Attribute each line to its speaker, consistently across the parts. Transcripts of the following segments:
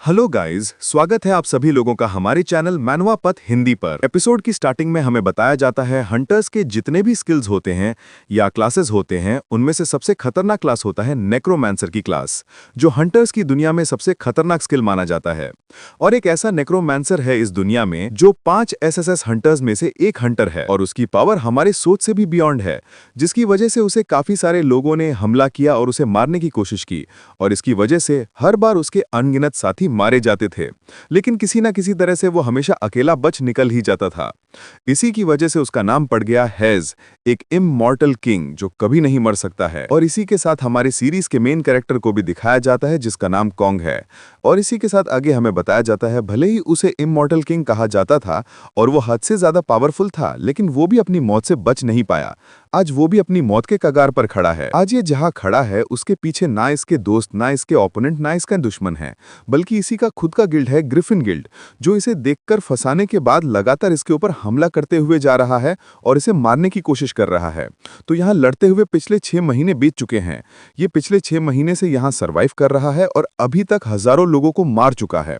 Speaker 1: Hello guys, स्वागत है आप सभी लोगों का हमारे चैनल मैनवा पथ हिंदी पर। एपिसोड की स्टार्टिंग में हमें बताया जाता है हंटर्स के जितने भी स्किल्स होते हैं या क्लासेस होते हैं उनमें से सबसे खतरनाक क्लास होता है नेक्रोमैंसर की क्लास, जो हंटर्स की दुनिया में सबसे खतरनाक स्किल माना जाता है। और एक ऐसा नेक्रोमैंसर है इस दुनिया में जो 5 एसएसएस हंटर्स में से एक हंटर है और उसकी पावर हमारे सोच से भी बियॉन्ड है, जिसकी वजह से उसे काफी सारे लोगों ने हमला किया और उसे मारने की कोशिश की और इसकी वजह से हर बार उसके अनगिनत साथी मारे जाते थे, लेकिन किसी ना किसी तरह से वो हमेशा अकेला बच निकल ही जाता था। इसी की वजह से उसका नाम पड़ गया हेज, एक इममॉर्टल किंग जो कभी नहीं मर सकता है। और इसी के साथ हमारे सीरीज के मेन कैरेक्टर को भी दिखाया जाता है जिसका नाम कॉन्ग है। और इसी के साथ आगे हमें बताया जाता है भले ही उसे इममॉर्टल किंग कहा जाता था और वो हद से ज्यादा पावरफुल था, लेकिन वो भी अपनी मौत से बच नहीं पाया। आज वो भी अपनी मौत के कगार पर खड़ा है। आज ये जहां खड़ा है उसके पीछे ना इसके दोस्त, ना इसके ओपोनेंट, ना इसका दुश्मन है, बल्कि इसी का खुद का गिल्ड है, ग्रिफिन गिल्ड, जो इसे देखकर फंसाने के बाद लगातार इसके ऊपर हमला करते हुए जा रहा है और इसे मारने की कोशिश कर रहा है। तो यहाँ लड़ते हुए पिछले 6 महीने बीत चुके हैं। ये पिछले 6 महीने से यहाँ सर्वाइव कर रहा है और अभी तक हजारों लोगों को मार चुका है।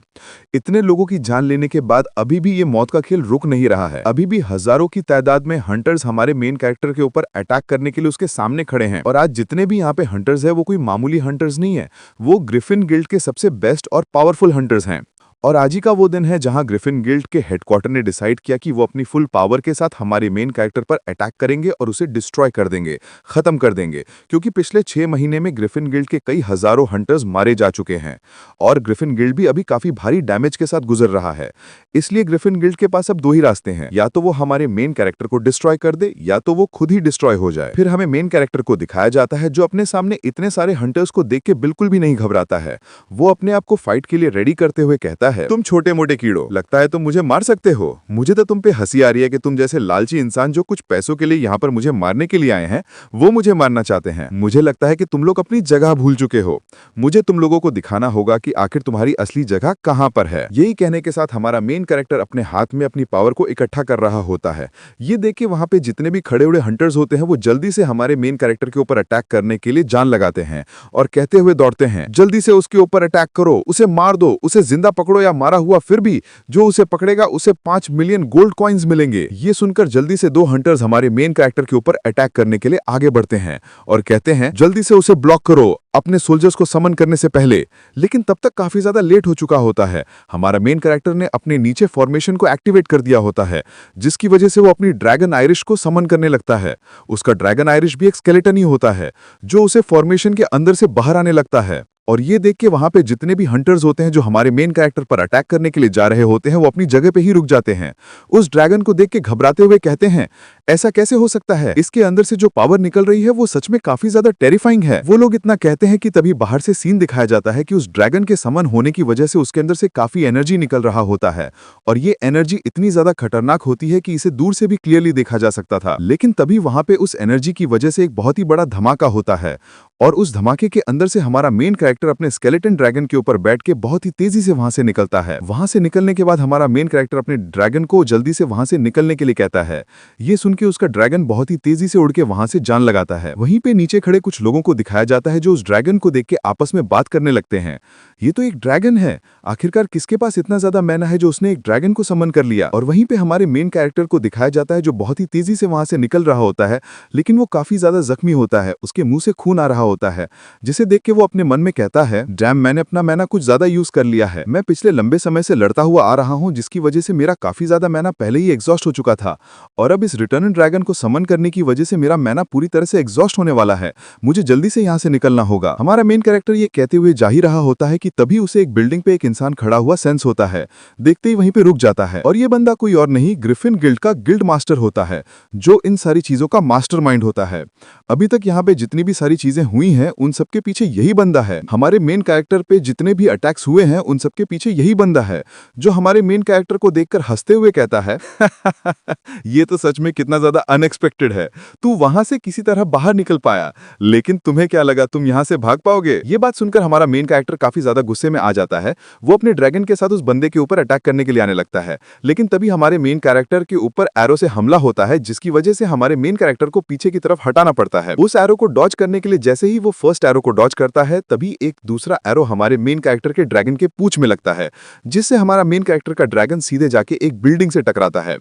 Speaker 1: इतने लोगों की जान लेने के बाद अभी भी ये मौत का खेल रुक नहीं रहा है। अभी भी हजारों की तादाद में हंटर्स हमारे मेन कैरेक्टर के ऊपर अटैक करने के लिए उसके सामने खड़े हैं। और आज जितने भी यहाँ पे हंटर्स है वो कोई मामूली हंटर्स नहीं है, वो ग्रिफिन गिल्ड के सबसे बेस्ट और पावरफुल हंटर्स हैं। और आज ही का वो दिन है जहां ग्रिफिन गिल्ड के हेडक्वार्टर ने डिसाइड किया कि वो अपनी फुल पावर के साथ हमारे मेन कैरेक्टर पर अटैक करेंगे और उसे डिस्ट्रॉय कर देंगे, खत्म कर देंगे। क्योंकि पिछले 6 महीने में ग्रिफिन गिल्ड के कई हजारों हंटर्स मारे जा चुके हैं और ग्रिफिन गिल्ड भी अभी काफी भारी डैमेज के साथ गुजर रहा है। इसलिए ग्रिफिन गिल्ड के पास अब 2 ही रास्ते हैं, या तो वो हमारे मेन कैरेक्टर को डिस्ट्रॉय कर दे या तो वो खुद ही डिस्ट्रॉय हो जाए। फिर हमें मेन कैरेक्टर को दिखाया जाता है जो अपने सामने इतने सारे हंटर्स को देख के बिल्कुल भी नहीं घबराता है। वो अपने आप को फाइट के लिए रेडी करते हुए कहता है, तुम छोटे मोटे कीड़ो, लगता है तुम मुझे मार सकते हो। मुझे तो तुम पे हंसी आ रही है कि तुम जैसे लालची इंसान जो कुछ पैसों के लिए यहाँ पर मुझे मारने के लिए आए हैं, वो मुझे मारना चाहते हैं। मुझे लगता है कि तुम लोग अपनी जगह भूल चुके हो। मुझे तुम लोगों को दिखाना होगा कि आखिर तुम्हारी असली जगह कहाँ पर है। यही कहने के साथ हमारा मेन कैरेक्टर अपने हाथ में अपनी पावर को इकट्ठा कर रहा होता है। ये देख के वहां पे जितने भी खड़े हुए हंटर्स होते हैं वो जल्दी से हमारे मेन कैरेक्टर के ऊपर अटैक करने के लिए जान लगाते हैं और कहते हुए दौड़ते हैं, जल्दी से उसके ऊपर अटैक करो, उसे मार दो, उसे जिंदा पकड़ो या मारा हुआ फिर भी जो उसे पकड़ेगा उसे 5 मिलियन गोल्ड कॉइन्स मिलेंगे। ये सुनकर जल्दी से 2 हंटर्स हमारे मेन कैरेक्टर के ऊपर अटैक करने के लिए आगे बढ़ते हैं और कहते हैं, जल्दी से उसे ब्लॉक करो अपने सोल्जर्स को समन करने से पहले। लेकिन तब तक काफी ज्यादा लेट हो चुका होता है। हमारा मेन कैरेक्टर ने अपने नीचे फॉर्मेशन को एक्टिवेट कर दिया होता है, जिसकी वजह से वो अपनी ड्रैगन आयरिश को समन करने लगता है। उसका ड्रैगन आयरिश भी एक स्केलेटन ही होता है जो उसे फॉर्मेशन के अंदर से बाहर आने लगता है। और ये देख के वहां पे जितने भी हंटर्स होते हैं जो हमारे मेन कैरेक्टर पर अटैक करने के लिए जा रहे होते हैं वो अपनी जगह पे ही रुक जाते हैं। उस ड्रैगन को देख के घबराते हुए कहते हैं, ऐसा कैसे हो सकता है? इसके अंदर से जो पावर निकल रही है वो सच में काफी ज्यादा टेरिफाइंग है। वो लोग इतना कहते हैं कि तभी बाहर से सीन दिखाया जाता है कि उस ड्रैगन के समन होने की वजह से उसके अंदर से काफी एनर्जी निकल रहा होता है और ये एनर्जी इतनी ज्यादा खतरनाक होती है कि इसे दूर से भी क्लियरली देखा जा सकता था। लेकिन तभी वहां पे उस एनर्जी की वजह से एक बहुत ही बड़ा धमाका होता है और उस धमाके के अंदर से हमारा मेन कैरेक्टर अपने स्केलेटन ड्रैगन के ऊपर बैठ के बहुत ही तेजी से वहां से निकलता है। वहां से निकलने के बाद हमारा मेन कैरेक्टर अपने ड्रैगन को जल्दी से वहां से निकलने के लिए कहता है। ये सुन के उसका ड्रैगन बहुत ही तेजी से उड़ के वहां से जान लगाता है। वहीं पे नीचे खड़े कुछ लोगों को दिखाया जाता है जो उस ड्रैगन को देख के आपस में बात करने लगते हैं। ये तो एक ड्रैगन है, आखिरकार किसके पास इतना ज्यादा मैना है जो उसने एक ड्रैगन को समन कर लिया। और वहीं पे हमारे मेन कैरेक्टर को दिखाया जाता है जो बहुत ही तेजी से वहां से निकल रहा होता है, लेकिन वो काफी ज्यादा जख्मी होता है, उसके मुंह से खून आ रहा होता है, जिसे देख के वो अपने मन में कहता है, डैम, मैंने अपना मैना कुछ ज्यादा यूज कर लिया है। मैं पिछले लंबे समय से लड़ता हुआ आ रहा हूं, जिसकी वजह से मेरा काफी ज्यादा मैना पहले ही एग्जॉस्ट हो चुका था और अब इस रिटर्न ड्रैगन को समन करने की वजह से मेरा मैना पूरी तरह से एग्जॉस्ट होने वाला है। मुझे जल्दी से यहाँ से निकलना होगा। हमारा मेन कैरेक्टर ये कहते हुए जा ही रहा होता है कि तभी उसे एक बिल्डिंग पे एक इंसान खड़ा हुआ सेंस होता है। देखते ही वहीं पे रुक जाता है और ये बंदा कोई और नहीं, ग्रिफिन गिल्ड का गिल्ड मास्टर होता है, जो इन सारी चीजों का मास्टरमाइंड होता है। अभी तक यहाँ पे जितनी भी सारी चीजें हुई हैं उन सबके पीछे यही बंदा है। हमारे मेन कैरेक्टर पे जितने भी अटैक्स हुए हैं उन सबके पीछे यही बंदा है, जो हमारे मेन कैरेक्टर को देखकर हंसते हुए कहता है, ये तो सच में कितना ज्यादा अनएक्सपेक्टेड है। तू वहां से किसी तरह बाहर निकल पाया, लेकिन तुम्हें क्या लगा तुम यहाँ से भाग पाओगे? ये बात सुनकर हमारा मेन कैरेक्टर काफी ज्यादा ज़्यादा गुस्से में आ जाता है, वो अपने ड्रैगन के साथ उस बंदे के ऊपर अटैक करने के लिए आने लगता है। लेकिन तभी हमारे मेन कैरेक्टर के ऊपर एरो से हमला होता है, जिसकी वजह से हमारे मेन कैरेक्टर को पीछे की तरफ हटाना पड़ता है। उस एरो को डॉज करने के लिए जैसे ही वो फर्स्ट एरो को डॉज करता है, तभी एक दूसरा एरो हमारे मेन कैरेक्टर के ड्रैगन के पूंछ में लगता है, जिससे हमारा मेन कैरेक्टर का ड्रैगन सीधे जाके एक बिल्डिंग से टकराता है।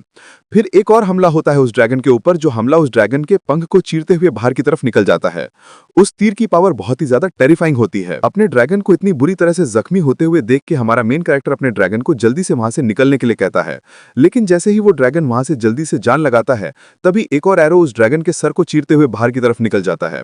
Speaker 1: फिर एक और हमला होता है उस ड्रैगन के ऊपर, जो हमला उस ड्रैगन के पंख को चीरते हुए बाहर की तरफ निकल जाता है। उस तीर की पावर बहुत ही ज्यादा टेरिफाइंग होती है। अपने ड्रैगन को इतनी बुरी तरह से जख्मी होते हुए देख के हमारा मेन कैरेक्टर अपने ड्रैगन को जल्दी से वहां से निकलने के लिए कहता है। लेकिन जैसे ही वो ड्रैगन वहां से जल्दी से जान लगाता है, तभी एक और एरो उस ड्रैगन के सर को चीरते हुए बाहर की तरफ निकल जाता है।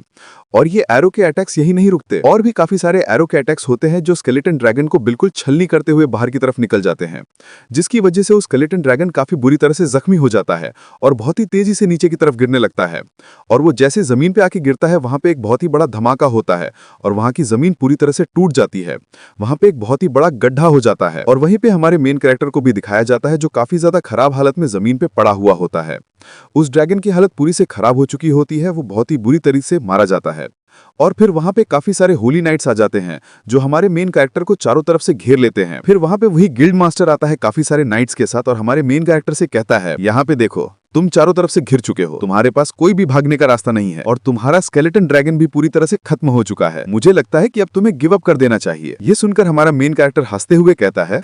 Speaker 1: और ये एरो के अटैक्स यही नहीं रुकते, और भी काफी सारे एरो के अटैक्स होते हैं जो स्केलेटन ड्रैगन को बिल्कुल छलनी करते हुए बाहर की तरफ निकल जाते हैं, जिसकी वजह से उस स्केलेटन ड्रैगन काफी बुरी तरह से जख्मी हो जाता है और बहुत ही तेजी से नीचे की तरफ गिरने लगता है। और वो जैसे जमीन पे आके गिरता है, वहां पे एक बहुत ही बड़ा धमाका होता है और वहां की जमीन पूरी तरह से टूट जाती है। वहां पे एक बहुत ही बड़ा गड्ढा हो जाता है और वहीं पे हमारे मेन कैरेक्टर को भी दिखाया जाता है, जो काफी ज्यादा खराब हालत में जमीन पे पड़ा हुआ होता है। उस ड्रैगन की हालत पूरी से खराब हो चुकी होती है, वो बहुत ही बुरी तरीके से मारा जाता है। और फिर वहां पे काफी सारे होली नाइट्स आ जाते हैं, जो हमारे मेन कैरेक्टर को चारों तरफ से घेर लेते हैं। फिर वहां पे वही गिल्ड मास्टर आता है काफी सारे नाइट्स के साथ और हमारे मेन कैरेक्टर से कहता है, यहाँ पे देखो, तुम चारों तरफ से घिर चुके हो, तुम्हारे पास कोई भी भागने का रास्ता नहीं है और तुम्हारा स्केलेटन ड्रैगन भी पूरी तरह से खत्म हो चुका है। मुझे लगता है कि अब तुम्हें गिव अप कर देना चाहिए। ये सुनकर हमारा मेन कैरेक्टर हंसते हुए कहता है,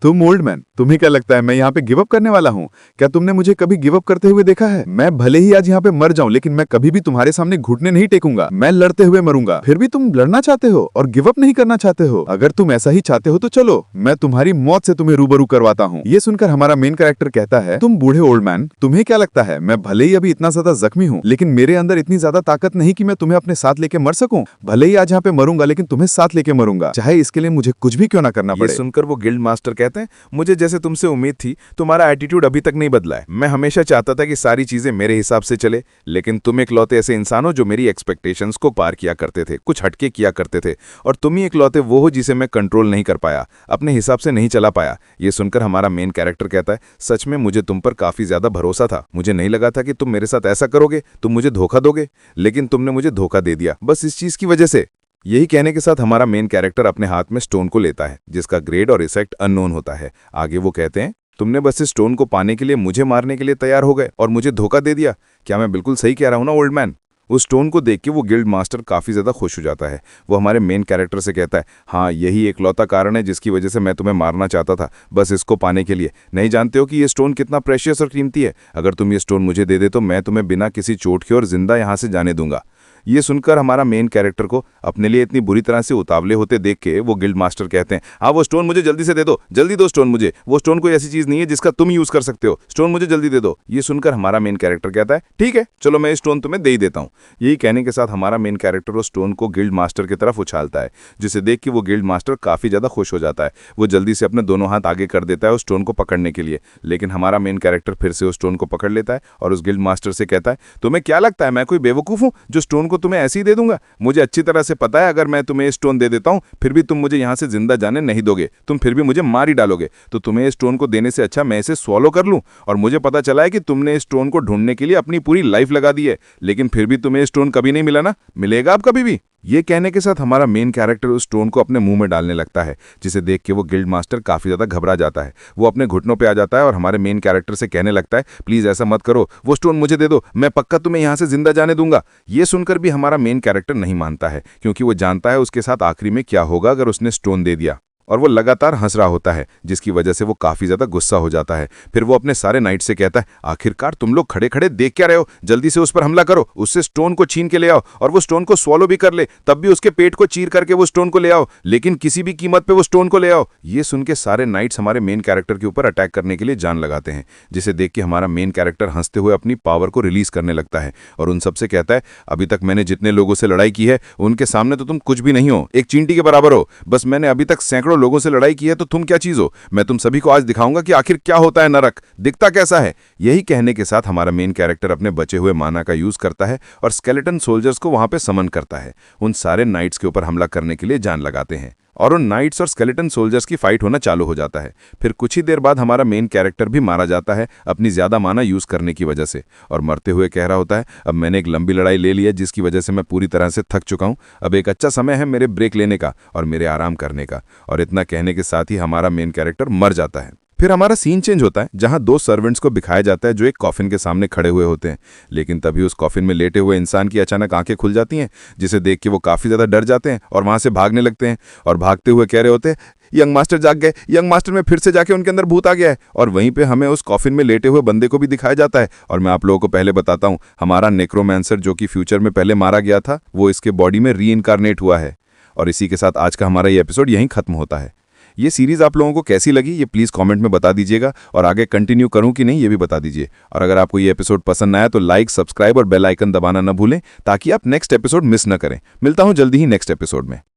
Speaker 1: तुम ओल्ड मैन, तुम्हें क्या लगता है मैं यहाँ पे गिव अप करने वाला हूँ? क्या तुमने मुझे कभी गिव अप करते हुए देखा है? मैं भले ही आज यहाँ पे मर जाऊं, लेकिन मैं कभी भी तुम्हारे सामने घुटने नहीं टेकूंगा। मैं लड़ते हुए मरूंगा। फिर भी तुम लड़ना चाहते हो और गिव अप नहीं करना चाहते हो। अगर तुम ऐसा ही चाहते हो तो चलो, मैं तुम्हारी मौत से तुम्हें रूबरू करवाता हूँ। ये सुनकर हमारा मेन कैरेक्टर कहता है, तुम बूढ़े ओल्ड मैन, तुम्हें क्या लगता है मैं भले ही अभी इतना ज्यादा जख्मी हूँ, लेकिन मेरे अंदर इतनी ज्यादा ताकत नहीं कि मैं तुम्हें अपने साथ लेके मर सकूं। भले ही आज यहाँ पे मरूंगा, लेकिन तुम्हें साथ लेके मरूंगा, चाहे इसके लिए मुझे कुछ भी क्यों ना करना पड़े।
Speaker 2: ये सुनकर वो गिल्ड मास्टर कहते हैं, मुझे जैसे तुमसे उम्मीद थी, तुम्हारा एटीट्यूड अभी तक नहीं बदला है। मैं हमेशा चाहता था कि सारी चीजें मेरे हिसाब से चले, लेकिन तुम इकलौते ऐसे इंसान हो जो मेरी एक्सपेक्टेशंस को पार किया करते थे, कुछ हटके किया करते थे, और तुम ही इकलौते वो हो जिसे मैं कंट्रोल नहीं कर पाया, अपने हिसाब से नहीं चला पाया। ये सुनकर हमारा मेन कैरेक्टर कहता है, सच में मुझे तुम पर काफी ज्यादा भरोसा था। मुझे नहीं लगा था कि तुम मेरे साथ ऐसा करोगे, तुम मुझे धोखा दोगे, लेकिन तुमने मुझे धोखा दे दिया, बस इस चीज की वजह से। यही कहने के साथ हमारा मेन कैरेक्टर अपने हाथ में स्टोन को लेता है, जिसका ग्रेड और इफेक्ट अननोन होता है। आगे वो कहते हैं, तुमने बस इस स्टोन को पाने के लिए मुझे मारने के लिए तैयार हो गए और मुझे धोखा दे दिया। क्या मैं बिल्कुल सही कह रहा हूं ना ओल्ड मैन? उस स्टोन को देख के वो गिल्ड मास्टर काफी ज्यादा खुश हो जाता है। वो हमारे मेन कैरेक्टर से कहता है, हाँ, यही एकलौता कारण है जिसकी वजह से मैं तुम्हें मारना चाहता था, बस इसको पाने के लिए। नहीं जानते हो कि ये स्टोन कितना प्रेशियस और कीमती है? अगर तुम ये स्टोन मुझे दे दे तो मैं तुम्हें बिना किसी चोट के और जिंदा यहाँ से जाने दूंगा। ये सुनकर हमारा मेन कैरेक्टर को अपने लिए इतनी बुरी तरह से उतावले होते देख के वो गिल्ड मास्टर कहते हैं, हाँ, वो स्टोन मुझे जल्दी से दे दो, जल्दी दो स्टोन मुझे। वो स्टोन कोई ऐसी चीज नहीं है जिसका तुम यूज कर सकते हो, स्टोन मुझे जल्दी दे दो। ये सुनकर हमारा मेन कैरेक्टर कहता है, ठीक है, चलो मैं स्टोन तुम्हें दे ही देता हूँ। यही कहने के साथ हमारा मेन कैरेक्टर उस स्टोन को गिल्ड मास्टर की तरफ उछालता है, जिसे देख के वो गिल्ड मास्टर काफी ज्यादा खुश हो जाता है। वो जल्दी से अपने दोनों हाथ आगे कर देता है उस स्टोन को पकड़ने के लिए, लेकिन हमारा मेन कैरेक्टर फिर से उस स्टोन को पकड़ लेता है और उस गिल्ड मास्टर से कहता है, तुम्हें क्या लगता है मैं कोई बेवकूफ हूँ जो स्टोन को तुम्हें ऐसे ही दे दूंगा? मुझे अच्छी तरह से पता है, अगर मैं तुम्हें स्टोन दे देता हूं फिर भी तुम मुझे यहां से जिंदा जाने नहीं दोगे, तुम फिर भी मुझे मार ही डालोगे। तो तुम्हें इस स्टोन को देने से अच्छा मैं इसे स्वॉलो कर लूं। और मुझे पता चला है कि तुमने इस स्टोन को ढूंढने के लिए अपनी पूरी लाइफ लगा दी है, लेकिन फिर भी तुम्हें स्टोन कभी नहीं मिला ना, मिलेगा अब कभी भी? ये कहने के साथ हमारा मेन कैरेक्टर उस स्टोन को अपने मुंह में डालने लगता है, जिसे देख के वो गिल्ड मास्टर काफी ज्यादा घबरा जाता है। वो अपने घुटनों पे आ जाता है और हमारे मेन कैरेक्टर से कहने लगता है, प्लीज ऐसा मत करो, वो स्टोन मुझे दे दो, मैं पक्का तुम्हें यहां से जिंदा जाने दूंगा। ये सुनकर भी हमारा मेन कैरेक्टर नहीं मानता है, क्योंकि वो जानता है उसके साथ आखिरी में क्या होगा अगर उसने स्टोन दे दिया। और वो लगातार हंस रहा होता है, जिसकी वजह से वो काफी ज्यादा गुस्सा हो जाता है। फिर वो अपने सारे नाइट से कहता है, आखिरकार तुम लोग खड़े खड़े देख क्या रहे हो? जल्दी से उस पर हमला करो, उससे स्टोन को छीन के ले आओ और वो स्टोन को स्वॉलो भी कर ले, तब भी उसके पेट को चीर करके वो स्टोन को ले आओ, लेकिन किसी भी कीमत पे वो स्टोन को ले आओ। ये सुन के सारे नाइट्स हमारे मेन कैरेक्टर के ऊपर अटैक करने के लिए जान लगाते हैं, जिसे देख के हमारा मेन कैरेक्टर हंसते हुए अपनी पावर को रिलीज करने लगता है और उन सबसे कहता है, अभी तक मैंने जितने लोगों से लड़ाई की है उनके सामने तो तुम कुछ भी नहीं हो, एक चींटी के बराबर हो। बस मैंने अभी तक सैकड़ों लोगों से लड़ाई की है, तो तुम क्या चीज हो? मैं तुम सभी को आज दिखाऊंगा कि आखिर क्या होता है नरक, दिखता कैसा है। यही कहने के साथ हमारा मेन कैरेक्टर अपने बचे हुए माना का यूज करता है और स्केलेटन सोल्जर्स को वहां पे समन करता है। उन सारे नाइट्स के ऊपर हमला करने के लिए जान लगाते हैं और उन नाइट्स और स्केलेटन सोल्जर्स की फाइट होना चालू हो जाता है। फिर कुछ ही देर बाद हमारा मेन कैरेक्टर भी मारा जाता है अपनी ज़्यादा माना यूज़ करने की वजह से, और मरते हुए कह रहा होता है, अब मैंने एक लंबी लड़ाई ले ली है जिसकी वजह से मैं पूरी तरह से थक चुका हूँ, अब एक अच्छा समय है मेरे ब्रेक लेने का और मेरे आराम करने का। और इतना कहने के साथ ही हमारा मेन कैरेक्टर मर जाता है। फिर हमारा सीन चेंज होता है जहां दो सर्वेंट्स को दिखाया जाता है जो एक कॉफिन के सामने खड़े हुए होते हैं। लेकिन तभी उस कॉफिन में लेटे हुए इंसान की अचानक आंखें खुल जाती हैं, जिसे देख के वो काफ़ी ज़्यादा डर जाते हैं और वहां से भागने लगते हैं। और भागते हुए कह रहे होते हैं, यंग मास्टर जाग गए, यंग मास्टर में फिर से जाके उनके अंदर भूत आ गया है। और वहीं पे हमें उस कॉफिन में लेटे हुए बंदे को भी दिखाया जाता है। और मैं आप लोगों को पहले बताता हूँ, हमारा नेक्रोमैंसर जो कि फ्यूचर में पहले मारा गया था, वो इसके बॉडी में रीइनकारनेट हुआ है। और इसी के साथ आज का हमारा ये एपिसोड यहीं खत्म होता है। ये सीरीज़ आप लोगों को कैसी लगी ये प्लीज़ कमेंट में बता दीजिएगा, और आगे कंटिन्यू करूं कि नहीं ये भी बता दीजिए। और अगर आपको ये एपिसोड पसंद आया तो लाइक, सब्सक्राइब और बेल आइकन दबाना न भूलें ताकि आप नेक्स्ट एपिसोड मिस न करें। मिलता हूं जल्दी ही नेक्स्ट एपिसोड में।